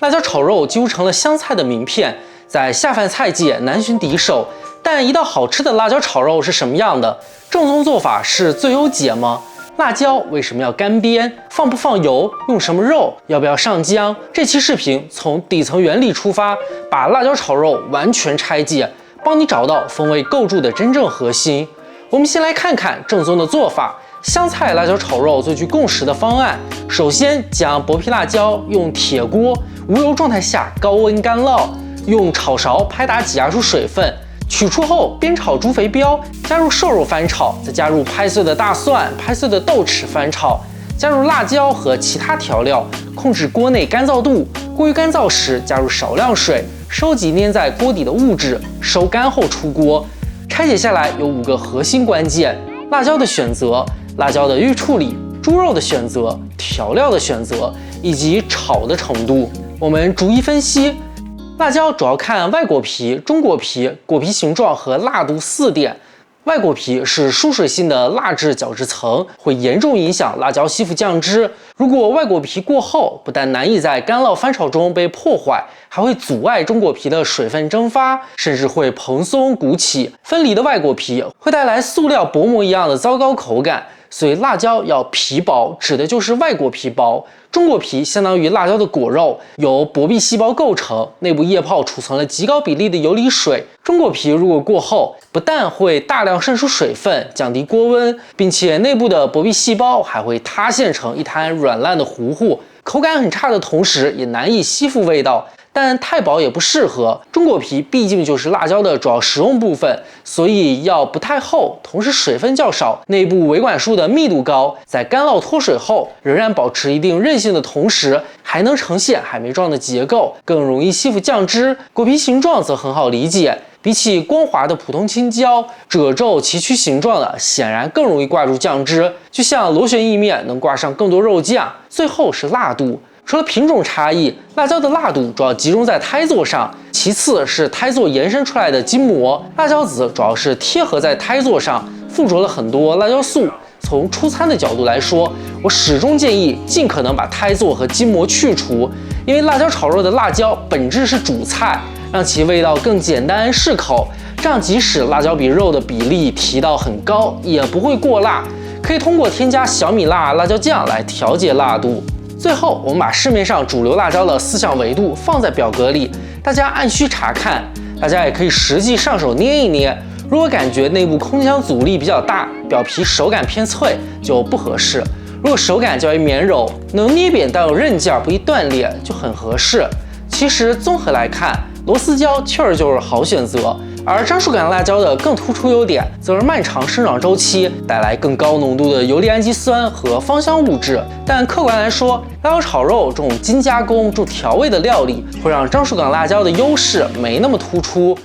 辣椒炒肉几乎成了湘菜的名片，在下饭菜界难寻敌手。但一道好吃的辣椒炒肉是什么样的？正宗做法是最优解吗？辣椒为什么要干煸？放不放油？用什么肉？要不要上姜？这期视频从底层原理出发，把辣椒炒肉完全拆解，帮你找到风味构筑的真正核心。我们先来看看正宗的做法。湘菜辣椒炒肉最具共识的方案，首先将薄皮辣椒用铁锅无油状态下高温干烙，用炒勺拍打挤压出水分，取出后煸炒猪肥膘，加入瘦肉翻炒，再加入拍碎的大蒜、拍碎的豆豉翻炒，加入辣椒和其他调料，控制锅内干燥度。过于干燥时加入少量水，收集粘在锅底的物质，收干后出锅。拆解下来有5个核心关键：辣椒的选择、辣椒的预处理、猪肉的选择、调料的选择以及炒的程度。我们逐一分析。辣椒主要看外果皮、中果皮、果皮形状和辣度4点。外果皮是疏水性的蜡质角质层，会严重影响辣椒吸附酱汁。如果外果皮过厚，不但难以在干烙翻炒中被破坏，还会阻碍中果皮的水分蒸发，甚至会蓬松鼓起。分离的外果皮会带来塑料薄膜一样的糟糕口感。所以辣椒要皮薄，指的就是外果皮薄。中果皮相当于辣椒的果肉，由薄壁细胞构成，内部液泡储存了极高比例的游离水。中果皮如果过厚，不但会大量渗出水分，降低锅温，并且内部的薄壁细胞还会塌陷成一滩软烂的糊糊，口感很差的同时，也难以吸附味道。但太薄也不适合，中果皮毕竟就是辣椒的主要食用部分，所以要不太厚，同时水分较少，内部维管束的密度高，在干烙脱水后仍然保持一定韧性的同时，还能呈现海绵状的结构，更容易吸附酱汁。果皮形状则很好理解，比起光滑的普通青椒，褶皱崎岖形状的显然更容易挂住酱汁，就像螺旋意面能挂上更多肉酱。最后是辣度。除了品种差异，辣椒的辣度主要集中在胎座上，其次是胎座延伸出来的筋膜。辣椒籽主要是贴合在胎座上，附着了很多辣椒素。从出餐的角度来说，我始终建议尽可能把胎座和筋膜去除，因为辣椒炒肉的辣椒本质是主菜，让其味道更简单适口。这样即使辣椒比肉的比例提到很高，也不会过辣。可以通过添加小米辣辣椒酱来调节辣度。最后，我们把市面上主流辣椒的4项维度放在表格里，大家按需查看。大家也可以实际上手捏一捏，如果感觉内部空腔阻力比较大，表皮手感偏脆，就不合适；如果手感较为绵柔，能捏扁但有韧劲，不易断裂，就很合适。其实综合来看，螺丝椒确实就是好选择。而樟树港辣椒的更突出优点，则是漫长生长周期，带来更高浓度的游离氨基酸和芳香物质。但客观来说，辣椒炒肉这种精加工、重调味的料理，会让樟树港辣椒的优势没那么突出。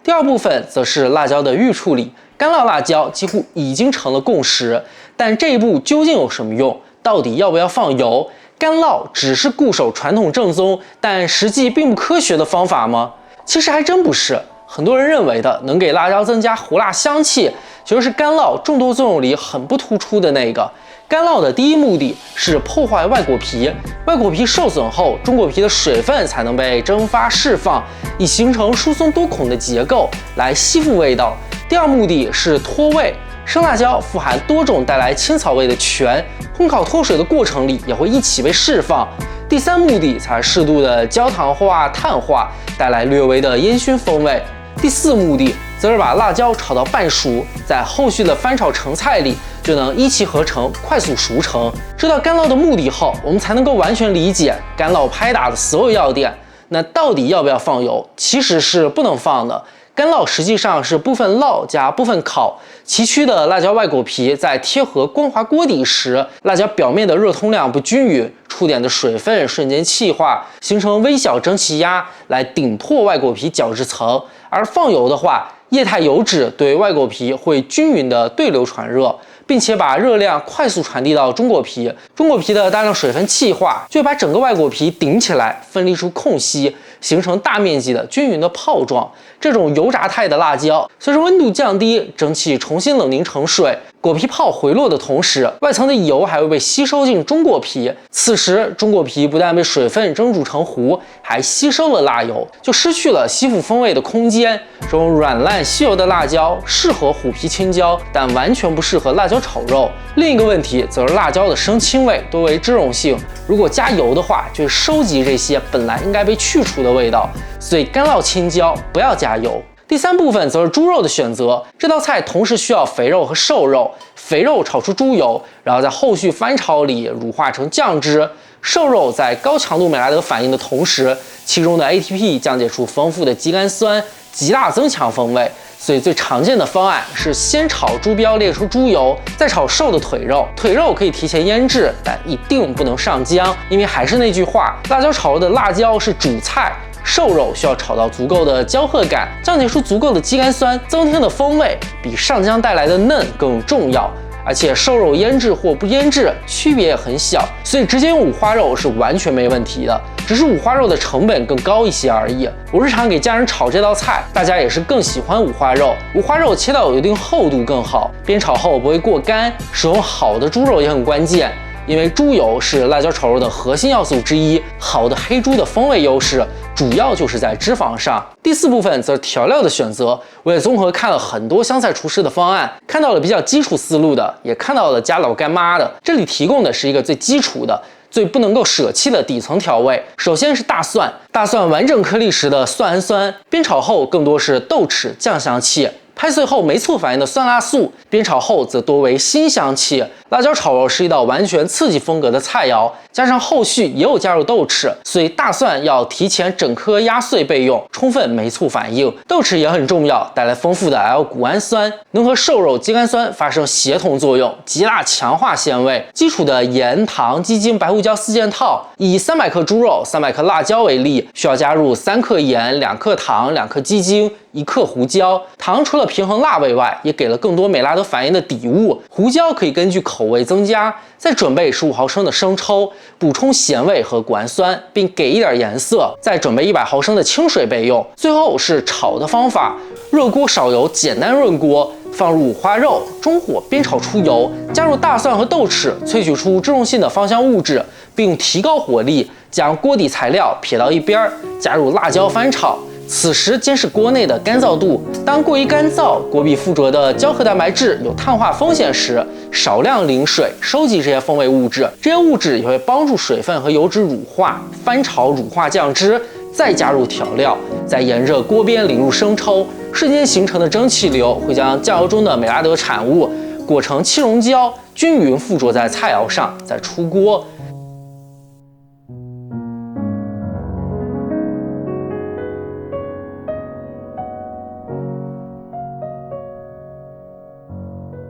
第二部分则是辣椒的预处理，干烙辣椒几乎已经成了共识，但这一步究竟有什么用？到底要不要放油？干烙只是固守传统正宗，但实际并不科学的方法吗？其实还真不是。很多人认为的能给辣椒增加胡辣香气，其实是干烙众多作用里很不突出的那个。干烙的第一目的是破坏外果皮，外果皮受损后，中果皮的水分才能被蒸发释放，以形成疏松多孔的结构来吸附味道。第二目的是脱味，生辣椒富含多种带来青草味的醛，烘烤脱水的过程里也会一起被释放。第三目的才适度的焦糖化、碳化，带来略微的烟熏风味。第四目的则是把辣椒炒到半熟，在后续的翻炒成菜里就能一气呵成，快速熟成。知道干烙的目的后，我们才能够完全理解干烙拍打的所有要点。那到底要不要放油？其实是不能放的。干烙实际上是部分烙加部分烤，崎岖的辣椒外果皮在贴合光滑锅底时，辣椒表面的热通量不均匀，触点的水分瞬间气化，形成微小蒸汽压来顶破外果皮角质层。而放油的话，液态油脂对外果皮会均匀的对流传热，并且把热量快速传递到中果皮。中果皮的大量水分气化，就会把整个外果皮顶起来，分离出空隙，形成大面积的均匀的泡状。这种油炸态的辣椒，随着温度降低，蒸汽重新冷凝成水，果皮泡回落的同时，外层的油还会被吸收进中果皮。此时，中果皮不但被水分蒸煮成糊，还吸收了辣油，就失去了吸附风味的空间。这种软烂吸油的辣椒适合虎皮青椒，但完全不适合辣椒炒肉。另一个问题则是辣椒的生青味多为脂溶性，如果加油的话，就会收集这些本来应该被去除的味道。所以干烙青椒不要加油。第3部分则是猪肉的选择，这道菜同时需要肥肉和瘦肉，肥肉炒出猪油，然后在后续翻炒里乳化成酱汁，瘦肉在高强度美拉德反应的同时，其中的 ATP 降解出丰富的肌酐酸，极大增强风味。所以最常见的方案是先炒猪膘列出猪油，再炒瘦的腿肉。腿肉可以提前腌制，但一定不能上浆，因为还是那句话，辣椒炒肉的辣椒是主菜。瘦肉需要炒到足够的焦褐感，降解出足够的肌酐酸，增添的风味比上浆带来的嫩更重要。而且瘦肉腌制或不腌制区别也很小，所以直接用五花肉是完全没问题的，只是五花肉的成本更高一些而已。我日常给家人炒这道菜，大家也是更喜欢五花肉，五花肉切到有一定厚度更好，煸炒后不会过干，使用好的猪肉也很关键。因为猪油是辣椒炒肉的核心要素之一，好的黑猪的风味优势主要就是在脂肪上。第4部分则是调料的选择，我也综合看了很多湘菜厨师的方案，看到了比较基础思路的，也看到了加老干妈的。这里提供的是一个最基础的、最不能够舍弃的底层调味。首先是大蒜，大蒜完整颗粒时的蒜氨酸，煸炒后更多是豆豉酱香气。拍碎后没醋反应的酸辣素，煸炒后则多为辛香气。辣椒炒肉是一道完全刺激风格的菜肴，加上后续也有加入豆豉，所以大蒜要提前整颗压碎备用，充分没醋反应。豆豉也很重要，带来丰富的 L 谷氨酸，能和瘦肉肌酐酸发生协同作用，极大强化鲜味。基础的盐、糖、鸡精、白胡椒4件套。以300克猪肉、300克辣椒为例，需要加入3克盐、2克糖、2克鸡精、1克胡椒。糖除了平衡辣味外，也给了更多美拉德反应的底物。胡椒可以根据口味增加。再准备15毫升的生抽，补充咸味和谷氨酸，并给一点颜色。再准备100毫升的清水备用。最后是炒的方法，热锅少油，简单润锅，放入五花肉，中火煸炒出油，加入大蒜和豆豉，萃取出脂溶性的芳香物质，并提高火力，将锅底材料撇到一边，加入辣椒翻炒。此时监视锅内的干燥度，当过于干燥，锅壁附着的胶合蛋白质有碳化风险时，少量淋水收集这些风味物质，这些物质也会帮助水分和油脂乳化，翻炒乳化酱汁，再加入调料，再沿着锅边淋入生抽，瞬间形成的蒸汽流会将酱油中的美拉德产物裹成气溶胶，均匀附着在菜肴上，再出锅。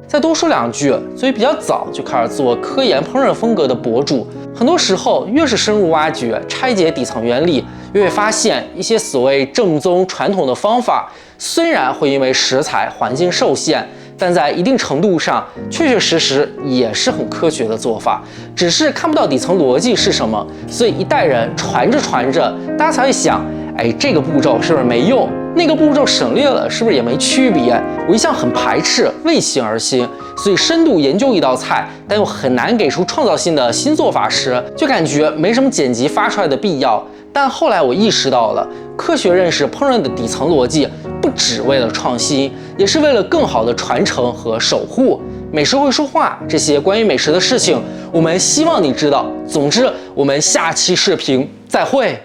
再多说2句，作为比较早就开始做科研烹饪风格的博主，很多时候越是深入挖掘、拆解底层原理，越会发现一些所谓正宗传统的方法，虽然会因为食材环境受限，但在一定程度上确确实实也是很科学的做法，只是看不到底层逻辑是什么，所以一代人传着传着，大家才会想，这个步骤是不是没用？那个步骤省略了，是不是也没区别？我一向很排斥为形而新，所以深度研究一道菜，但又很难给出创造性的新做法时，就感觉没什么剪辑发出来的必要。但后来我意识到了，科学认识烹饪的底层逻辑，不只为了创新，也是为了更好的传承和守护。美食会说话，这些关于美食的事情，我们希望你知道。总之，我们下期视频再会。